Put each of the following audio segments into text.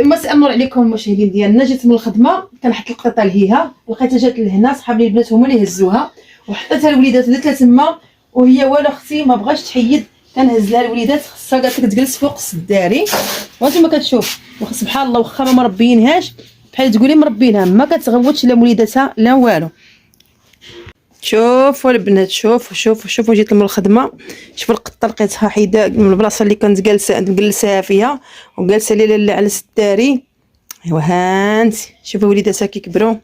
مساء النور عليكم المشاهدين ديالنا. جيت من الخدمه كنحط القطه لهيها، لقيتها جات لهنا، صحاب لي البنات هما اللي هزوها وحطيتها للوليدات ودرت لها تما وهي والو اختي ما بغاش تحيد. كنهز لها الوليدات، خصها قالت لك تجلس فوق السداري وانتما كتشوف. سبحان الله واخا ما مربينهاش بحال تقولي مربينها، ما كتغوتش لا وليداتها لا والو. شوفوا البنات، شوفوا جيت من الخدمه، شوفوا القطه لقيتها حيده من البلاصه اللي كنت جالساها فيها وجالسه لي على السداري. ايوا هانتي شوفوا وليداتها كيكبروا،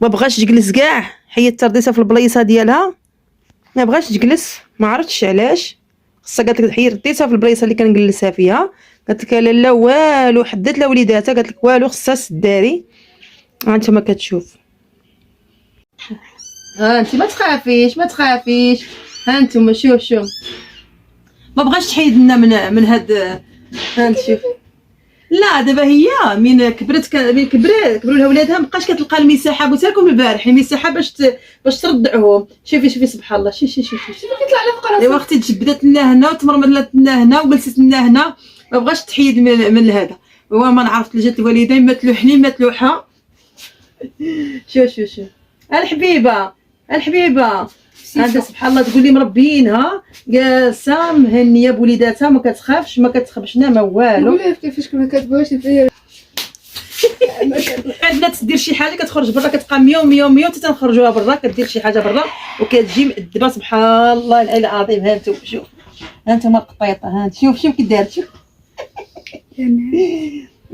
ما بغاش تجلس كاع، حيدت رديتها في البلايصه ديالها ما بغاش تجلس، ما عرفتش علاش. خصها قالت لك حيد رديتها في البلايصه اللي كنجلسها فيها، قالت لك لا والو، حدت لها وليداتها قالت لك والو خصها السداري. ها انت ما كتشوف، ها انت ما تخافيش ها انتم شوف ما بغاش تحيد لنا من هاد. ها انت شوف، لا دابا هي من كبرت كبروا لها ولادها مابقاش كتلقى المساحه. قلت لكم البارح المساحه باش ترضعهم. شوفي سبحان الله، شوفي كيطلع لها فوق راسها. ايوا اختي تجبدت لنا هنا وتمرمدت لنا هنا وجلست لنا هنا، ما بغاش تحيد من هذا. هو ما نعرف جات الوالدين ما تلوحني ما تلوحها. شوف الحبيبه هذا سبحان الله، تقول لي مربينها جالسه مهنيه بوليداتها، ما كتخافش ما كتخبشنا ما والو. ولا كيفاش ما كتبغيش دير عندنا تدير شي حاجه كتخرج برا كتبقى 100 حتى تنخرجوها برا، كدير شي حاجه برا وكتجي مأدبه. سبحان الله العلي العظيم. ها انتم شوف، ها انتم القطيطه، ها شوف كي دارت. شوف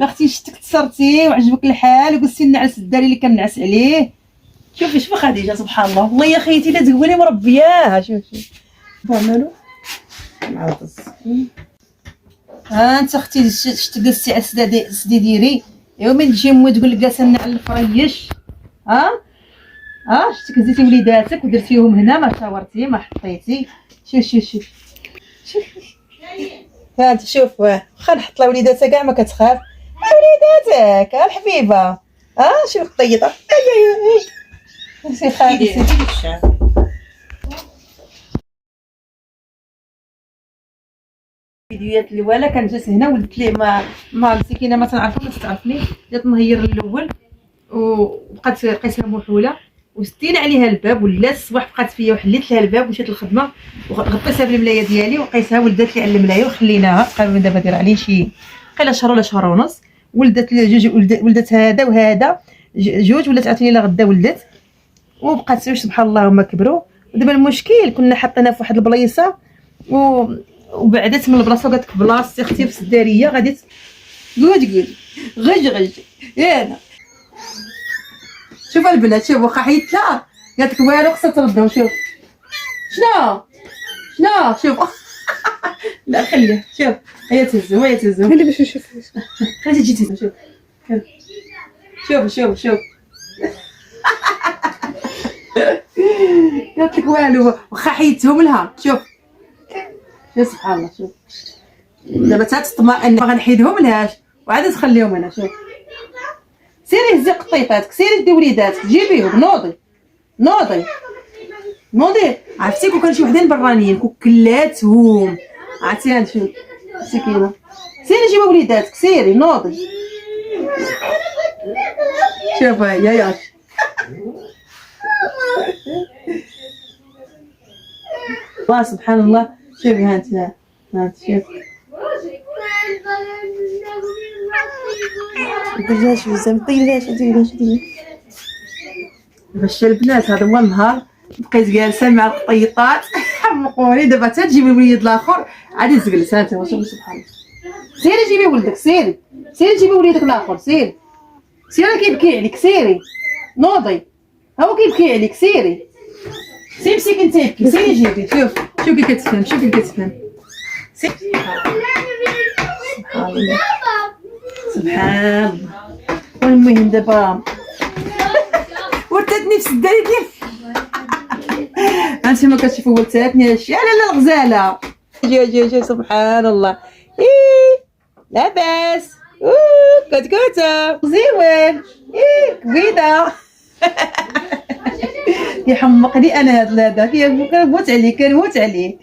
اختي شتك تصرتي وعجبك الحال وقلتي نعس الداري اللي كنعس عليه. شوف خديجه سبحان الله، والله يا خيتي لا تقولي مربياها. شوف مالو معرفش. ها انت اختي شتي جلستي على السدي ديري، ايوا من تجي مو تقول لك جالسه على الفريش. ها شتي هزيتي وليداتك ودرتيهم هنا، ما شاورتي ما حطيتي. شوف ها انت شوف، واخا نحط لها وليداتها كاع ما كتخاف. وليداتك الحبيبه، شوف طيطه سي خالتي فيديوهات اللي ولا كان جالس هنا ولدت ليه ما مسكينه ما تنعرفها ما تعرفني، جات نهير الاول وبقات لقيتها محوله وستينا عليها الباب، ولا الصباح بقات فيا وحليت لها الباب ومشيت للخدمه وغطيتها بالملايه ديالي وقيتها ولدت لي على الملايه وخليناها. تقريبا دابا داير عليه شي قيله شهر ولا شهر ونص. ولدت لي جوج، ولدت هذا وهذا جوج، ولات عاوتاني لا غدا ولدت وبقات سبحان الله هما كبروا. ودابا المشكل كنا حاطينها في واحد البلايصه وبعدت من البلاصه وقالت لك بلاصتي اختي في السداريه غادي قول غج يانا. شوف البنات، شوف واخا حيدت لها قالت لك والو خصها تردهم. شوف شنو شوف لا خليها. شوف هي تهزو خلي باش نشوف. خلي تجي تهزو. شوف قالت لك والو واخا حيدتهم لها. شوف سبحان الله. شوف دابا تطمئن ما غنحيدهم لهاش وعاد تخليهم هنا. شوف سيري هزي قطيطاتك، سيري دي وليداتك جيبيهم. نوضي عرفتي كون كان شي وحدين برانيين كلاتهم عرفتي. هاد شوف سكينه، سيري جيبي وليداتك، سيري نوضي. شوف هيا ياك الله سبحان الله. شوفي هانت شوف ديريهاش بزاف، ديريهاش باش البنات. هذا هو النهار بقيت جالسه مع القطيطات حمقوني. دابا حتى تجيبي الوليد الاخر عادي تجلس. هانت شوفي سبحان الله. سيري جيبي ولدك، سيري جيبي وليدك الاخر، سيري كيبكي عليك. سيري نوضي، هو كيبكي عليك. سيري مسكين انت يبكي. سيري جيبي. شوف كي كتفهم. سبحان الله. والمهم دابا ورثتني في السداري ديالي. هانتوما كتشوفوا ورثتني هادشي على الغزاله. جي سبحان الله. لاباس كتكوته زوين كبيده. يحمقني انا هذا كنموت عليه.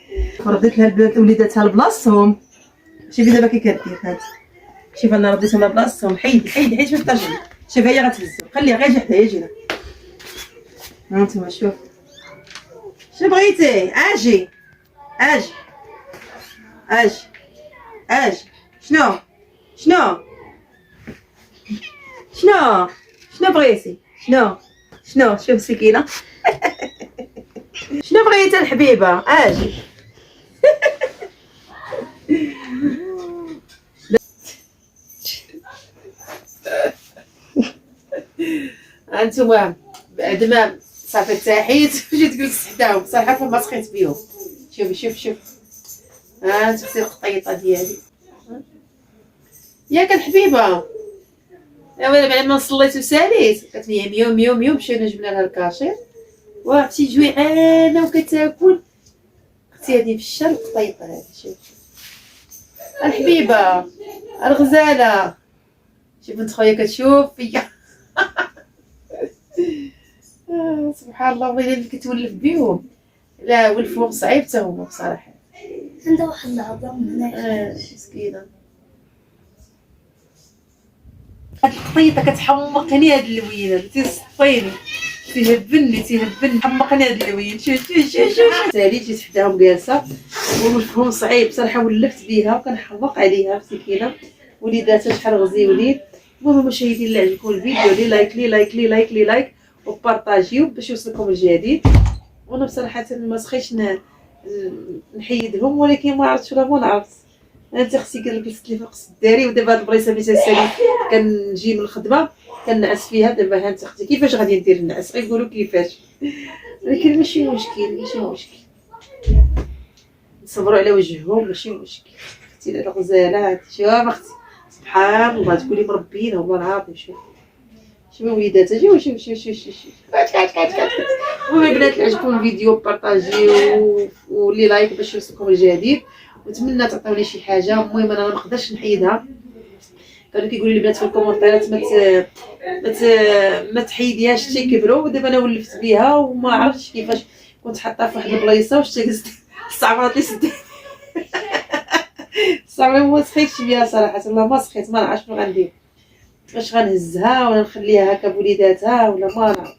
رديت لها البنات وليداتها لبلاصتهم. شوفي دابا كي كدير. هاد شوف انا رديتهم لبلاصتهم. حيد باش ترجع. شوف هي غتهزو، خليها غير حدايا. يجي ها انتما. شوف شنو بغيتي؟ اجي شنو بغيتي؟ شنو شوف سكينه. شنو بغيتي الحبيبه؟ اجي. انتما بعد ما صافي ارتاحيت جيت جلست حداهم صراحه فما سخيت بيهم. شوف ها انت اختي القطيطه ديالي ياك الحبيبه. ايوا بعد ما صليت وساليت قالت لي ميو مشينا جبنا لها الكاشير وعرفتي جويعانه وكتاكل. اختي هذه في الشر القطيطه هذه. شوف الحبيبه الغزاله. شوف بنت خويا كتشوف فيا. سبحان الله والله اللي كتولف بيهم. لا والفوق صعيب حتى هو بصراحه. عنده واحد العظام هناك. مسكينه. هاد القطيطه كتحمقني. هاد اللوينه تيصفيني تيهبني حمقني هاد اللوين. شوف ساليت جيت حداهم جالسه وولفهم صعيب بصراحه. ولفت بيها وكنحمق عليها مسكينه. وليداتها شحال غزيولين. المهم مشاهدين اللي عجبكم الفيديو لي لايك وبارطاجيو باش يوصلكم الجديد. وانا بصراحه ما سخيتش نحيدهم ولكن ما عرفتش ولا ما نعرف. انت اختي جلست لي فوق الداري ودابا هاد البريصه اللي تسالي كنجي من الخدمه كنعس فيها. دابا ها انت اختي كيفاش غادي ندير النعاس؟ غيقولوا كيفاش ولكن ماشي مشكل نصبروا على وجههم ماشي مشكل. اختي الغزاله هادي. شوف اختي سبحان الله تقولي مربينا والله العظيم. شوف وليداتها جيو. شوف كات. المهم البنات اللي عجبكم الفيديو بارطاجيو ولي لايك باش يوصلكم الجديد. ونتمنى تعطيوني شي حاجه. المهم انا ما نقدرش نحيدها. كانوا كيقولوا لي البنات في الكومونتيرات ما تحيديهاش حتى يكبروا. ودابا انا ولفت بيها وما عرفتش كيفاش. كنت حاطاها في واحد البلايصه وشتا استعمرت لي سدات. صافي ما سخيتش بيها صراحه والله ما سخيت. ما نعرف شنو غندير. واش غنهزها ولا نخليها هكا بوليداتها ولا ما نعرف.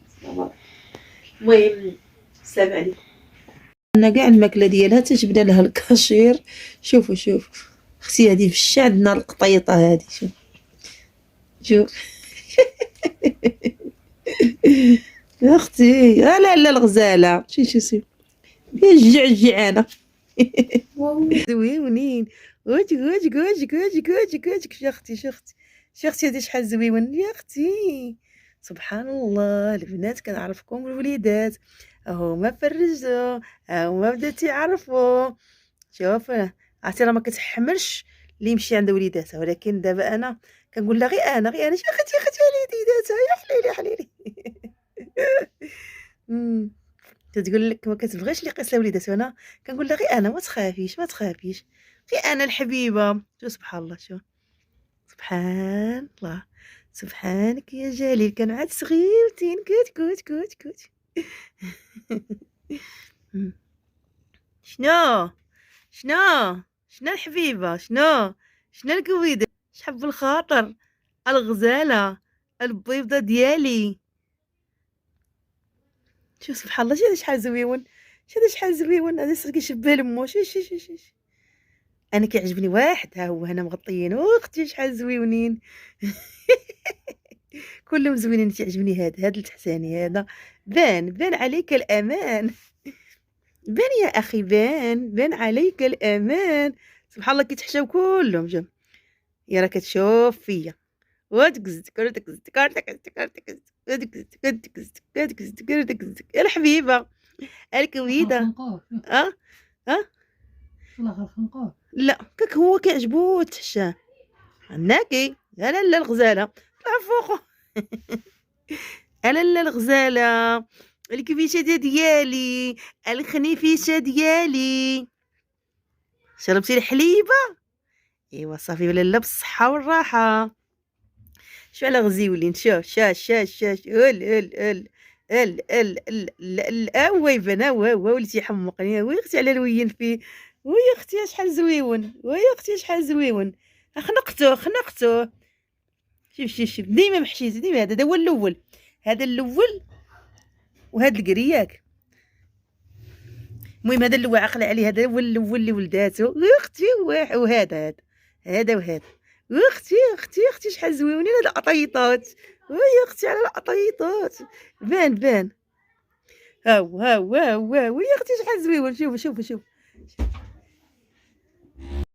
المهم السلام عليكم. انا كاع الماكله ديالها تجبنا لها الكاشير. شوفوا اختي هذه في الشعب عندنا القطيطه هذه. شوف يا اختي. لا الغزاله. شوف فيها الجعانه. زويونين. كوج يا اختي. شي اختي هذه شحال زويون يا اختي. سبحان الله البنات كنعرفكم الوليدات هما فرجوا هما بدات يعرفوا. شوف عرفتي راه ما كتحملش اللي يمشي عند وليداتها. ولكن دابا انا كنقول لها غير انا شي اختي وليداتها يا حليلي. تتقول لك ما كتبغيش اللي يقيس لها وليداتها. انا كنقول لها غير انا ما تخافيش غير انا الحبيبه. سبحان الله. سبحان الله سبحانك يا جليل. كانوا عاد صغيرتين. كوت. شنو الحبيبه؟ شنو الكويده؟ شحب الخاطر الغزاله البيضه ديالي. شوف سبحان الله. شحال شحال زويون. هذا كيشبه لمو. شوف انا كيعجبني واحد ها هو هنا مغطيين. اختي شحال زويونين. كلهم زوينين. تعجبني هذا التحساني هذا. بان عليك الامان. بان يا اخي بان عليك الامان. سبحان الله كيتحشاو كلهم. جم يا راه كتشوف فيا. يا الحبيبه الكويده. لا كاك هو كيعجبو تحشاه. عناكي لا الغزاله طلع فوقه. لا الغزاله الكبيشه ديالي الخنيفيشه ديالي. شربتي الحليبه؟ ايوا صافي ولا لا بالصحه والراحه. شو على غزيولين. شوف شاش وي بنا ولتي يحمقني. وي اختي على الوين فيه. وي اختي شحال زويون. خنقته. شوف ديما محشيز، ديما هذا هو الاول، هذا الاول وهذا الكرياك. المهم هذا اللي عاقله عليه، هذا هو الاول اللي ولداتو اختي، وهذا وهذا اختي شحال زويونين هاد القطيطات، وي اختي على القطيطات، بان ها هو وي اختي شحال زويون. شوفوا